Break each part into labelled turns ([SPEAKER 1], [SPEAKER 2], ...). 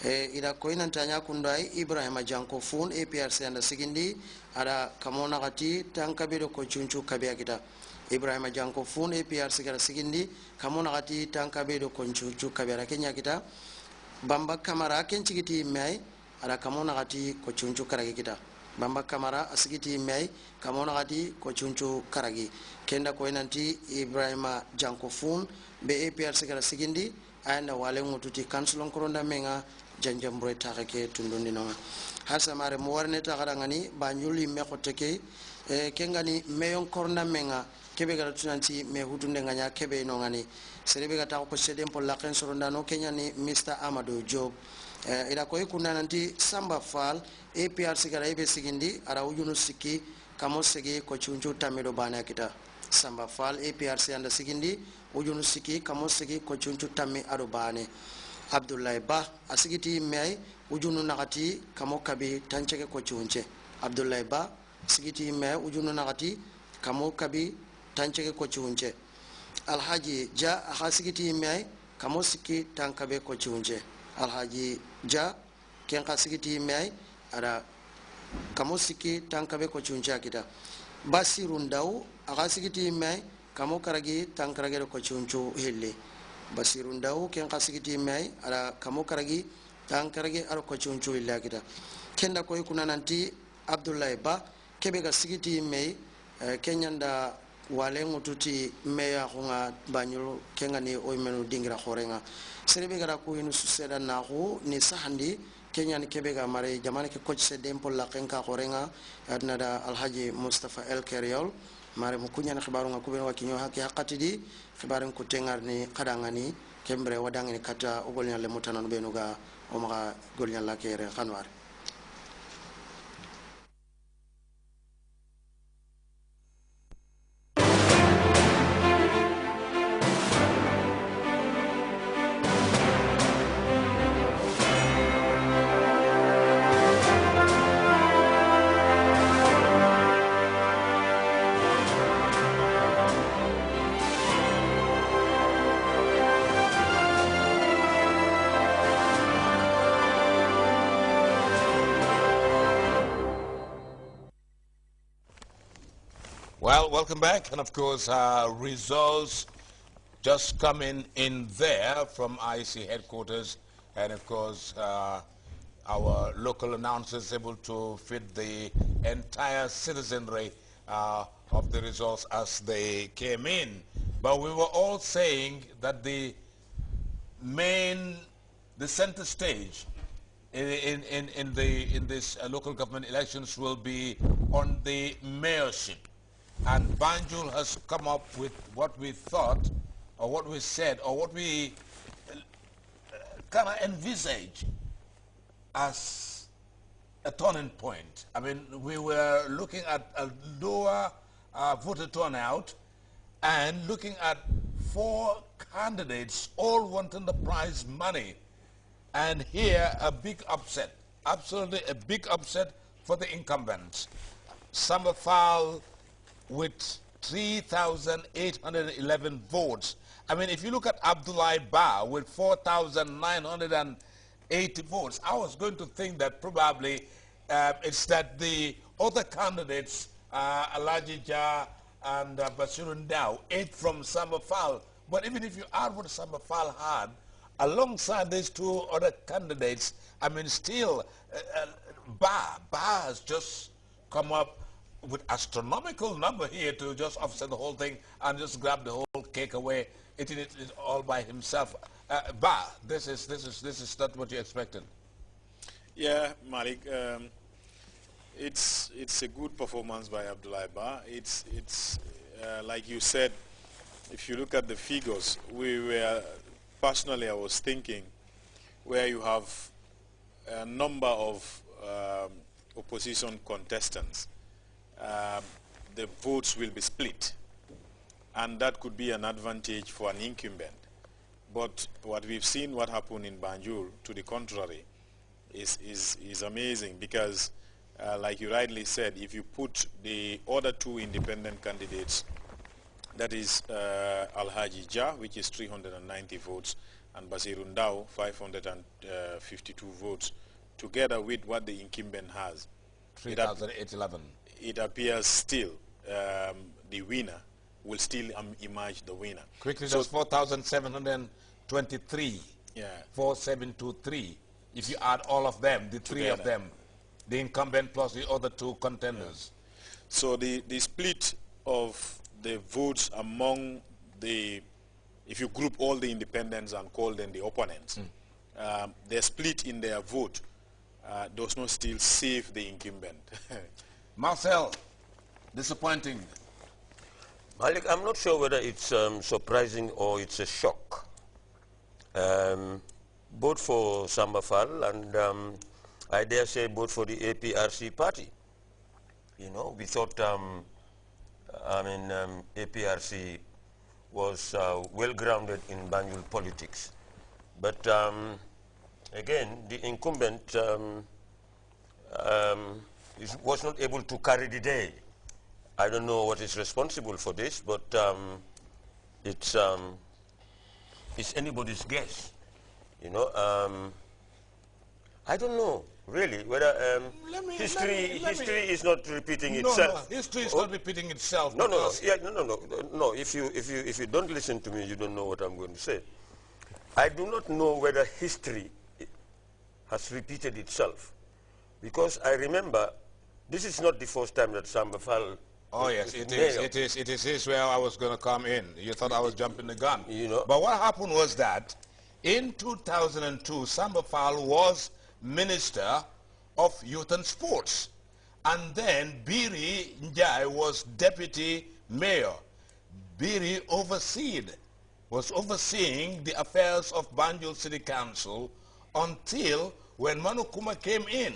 [SPEAKER 1] ida koinan tanya kundai Ibrahim Janko Fun APRC anda sigindi ada kamona kati tankabedo ko chunchu kabia kita Ibrahim Janko Fun APRC kada sigindi kamona kati tankabedo ko chunchu kabia Kenya kita Bamba Kamara kenchigiti mai ada kamona kati ko chunchu karagi kita Bamba Kamara asigiti mai kamona kati ko chunchu karagi kenda koinanti Ibrahim Janko Fun be APRC kada sigindi ayanda wale ngututi kansulon koronda menga janjambure takake tundundi nonga hasa mare muwarne takarangani banjuli meko teke kengani meyon koronda menga kebe gara tunanti me hutunde nganya kebe nongani serebe gata ko sedem pol laken soronda no Kenya ni Mr. Amadou Job ida koy kunna nanti Samba Fall APRC gara ibe sigindi ara ujunu siki kamo segi ko chunju tamedo bana kita Samba Fall APRC anda sigindi ujunu siki kamo segi ko chunju tamme ado bane Abdoulaye Ba asigiti mai ujunu nakati kamo kabi tancheke ko chunche Abdoulaye Ba asigiti mai ujunu nakati kamo kabi tancheke ko chunche Alhaji Ja asigiti mai kamo siki tankabe ko chunche Alhaji Ja ken asigiti mai ada kamo siki tankabe ko chunche kita Basiru Ndau asigiti mai kamo karagi tankarage ko chunchu hille Basiru Ndau ken kasigiti mai ala kamo karagi tankarage aro ko chunchu illa kita kenda koy kuna nanti Abdoulaye Ba kebe ga sigiti mai kenyanda wale ngututi meya hunga banyul kengani oymenu dingira khorenga serebe gara ko yinu suseda nahu ni sahandi kenyan kebe ga mare jamane ke coach sedem pol la kenka khorenga adnada Alhaji Mustafa El Keriol mare mu kunya khibaru nga kubeno wakinyo haki hakatidi khibaru ko tengarni kadangani kembre wadangani kata ogolnya le mutanan benuga o maga golnya la kere khanwar
[SPEAKER 2] Well, welcome back, and of course, results just coming in there from IEC headquarters, and of course, our local announcers able to fit the entire citizenry of the results as they came in. But we were all saying that the center stage in this local government elections will be on the mayorship. And Banjul has come up with what we thought, or what we said, or what we kind of envisage as a turning point. I mean, we were looking at a lower voter turnout and looking at 4 candidates all wanting the prize money. And here, a big upset, absolutely a big upset for the incumbents. Samba Fall with 3,811 votes. I mean, if you look at Abdoulaye Ba with 4,980 votes, I was going to think that probably it's that the other candidates, Alhaji Ja and Basiru Ndau, 8 from Samba Fall. But even if you add what Samba Fall had, alongside these 2 other candidates, I mean, still, Ba has just come up with astronomical number here to just offset the whole thing and just grab the whole cake away, eating it all by himself. Ba, this is not what you expected.
[SPEAKER 3] Yeah, Malik, it's a good performance by Abdoulaye Ba. It's like you said, if you look at the figures, personally I was thinking where you have a number of opposition contestants, the votes will be split, and that could be an advantage for an incumbent. But what we've seen, what happened in Banjul, to the contrary, is amazing, because like you rightly said, if you put the other 2 independent candidates, that is Alhaji Ja, which is 390 votes, and Basirundao 552 votes, together with what the incumbent has.
[SPEAKER 2] 3,811.
[SPEAKER 3] It appears still the winner will still emerge the winner.
[SPEAKER 2] Quickly, so that's 4,723.
[SPEAKER 3] Yeah.
[SPEAKER 2] 4,723. If you add all of them, the three of them, the incumbent plus the other two contenders.
[SPEAKER 3] Yeah. So the split of the votes among the, if you group all the independents and call them the opponents, the split in their vote does not still save the incumbent.
[SPEAKER 4] Marcel, disappointing.
[SPEAKER 5] Malik, I'm not sure whether it's surprising or it's a shock. Both for Samba Fall and I dare say both for the APRC party. You know, we thought, APRC was well grounded in Banjul politics. But again, the incumbent was not able to carry the day. I don't know what is responsible for this, but it's anybody's guess. You know, I don't know really whether history is not repeating itself.
[SPEAKER 2] No, history is not repeating itself.
[SPEAKER 5] No. If you don't listen to me, you don't know what I'm going to say. I do not know whether history has repeated itself, because I remember this is not the first time that Samba Fall.
[SPEAKER 2] Oh yes, it is where I was going to come in. You thought I was jumping the gun.
[SPEAKER 5] You know.
[SPEAKER 2] But what happened was that in 2002, Samba Fall was Minister of Youth and Sports. And then Biri Njai was Deputy Mayor. Biri was overseeing the affairs of Banjul City Council until when Manukuma came in.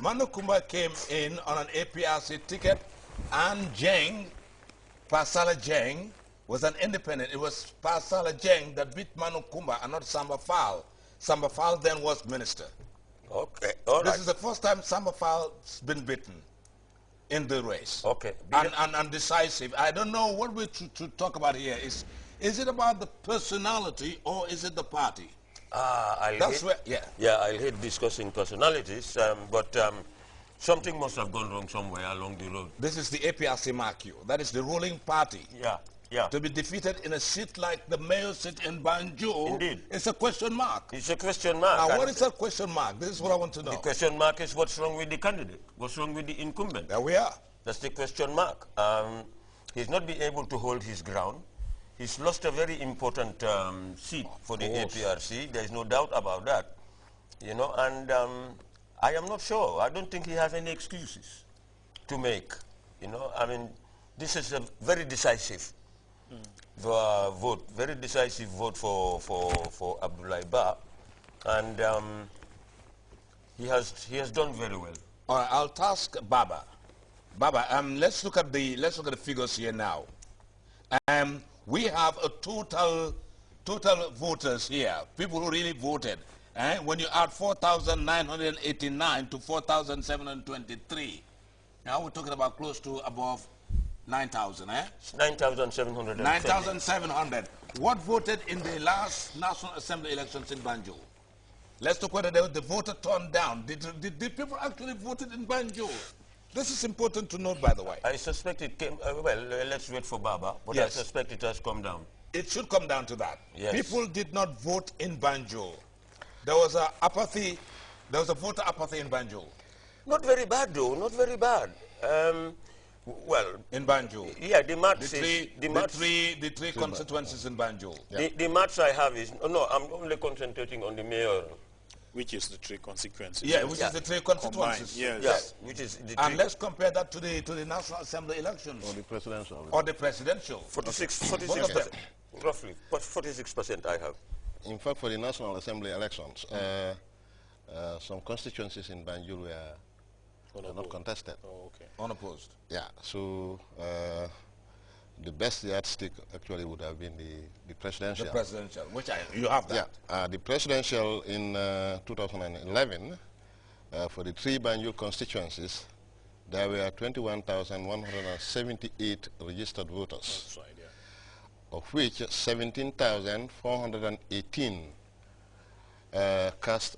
[SPEAKER 2] Manukuma came in on an APRC ticket, and Jeng, Pasala Jeng, was an independent. It was Pasala Jeng that beat Manukuma and not Samba Fall. Samba Fall then was minister.
[SPEAKER 5] Okay, all right.
[SPEAKER 2] This is the first time Samba Fall's been beaten in the race.
[SPEAKER 5] Okay.
[SPEAKER 2] And decisive. I don't know what we're to talk about here. Is it about the personality or is it the party?
[SPEAKER 5] I hate discussing personalities, but something must have gone wrong somewhere along the road.
[SPEAKER 2] This is the APRC mark you. That is the ruling party.
[SPEAKER 5] Yeah.
[SPEAKER 2] To be defeated in a seat like the mayor seat in Banjul,
[SPEAKER 5] indeed,
[SPEAKER 2] it's a question mark.
[SPEAKER 5] It's a question mark.
[SPEAKER 2] Now, what is a question mark? This is what I want to know.
[SPEAKER 5] The question mark is what's wrong with the candidate? What's wrong with the incumbent?
[SPEAKER 2] There we are.
[SPEAKER 5] That's the question mark. He's not been able to hold his ground. He's lost a very important seat for the APRC. There's no doubt about that. You know, and I am not sure. I don't think he has any excuses to make. You know, I mean, this is a very decisive vote, very decisive vote for Abdullah Ba, and he has done very well.
[SPEAKER 2] All right, I'll task Baba. Baba, let's look at the figures here now. We have a total voters here, people who really voted. When you add 4,989 to 4,723, now we're talking about close to above 9,000,
[SPEAKER 5] 9,700.
[SPEAKER 2] 9,700. What voted in the last National Assembly elections in Banjul? Let's talk whether the voter turned down. Did people actually voted in Banjul? This is important to note, by the way.
[SPEAKER 5] I suspect it came, well, let's wait for Baba, but yes. I suspect it has come down.
[SPEAKER 2] It should come down to that.
[SPEAKER 5] Yes.
[SPEAKER 2] People did not vote in Banjul. There was a apathy, there was a voter apathy in Banjul.
[SPEAKER 5] Not very bad, though, not very bad. Well,
[SPEAKER 2] in Banjul,
[SPEAKER 5] yeah, the
[SPEAKER 2] three constituencies in Banjul.
[SPEAKER 5] Yeah. The maths I have is I'm only concentrating on the mayor,
[SPEAKER 3] which is the three constituencies.
[SPEAKER 2] Yeah, which is the three constituencies.
[SPEAKER 3] Yes.
[SPEAKER 5] Which is the
[SPEAKER 2] and let's compare that to the National Assembly elections.
[SPEAKER 4] Or the presidential.
[SPEAKER 2] Or the presidential.
[SPEAKER 5] 46%, roughly. 46% I have.
[SPEAKER 4] In fact, for the National Assembly elections, some constituencies in Banjul were not contested.
[SPEAKER 3] Oh, okay.
[SPEAKER 2] Unopposed.
[SPEAKER 4] Yeah, so the best yardstick actually would have been the presidential.
[SPEAKER 2] The presidential, which you have that.
[SPEAKER 4] Yeah, the presidential in 2011, for the three Banjul constituencies, there were 21,178 registered voters.
[SPEAKER 3] That's right, yeah.
[SPEAKER 4] of which 17,418 cast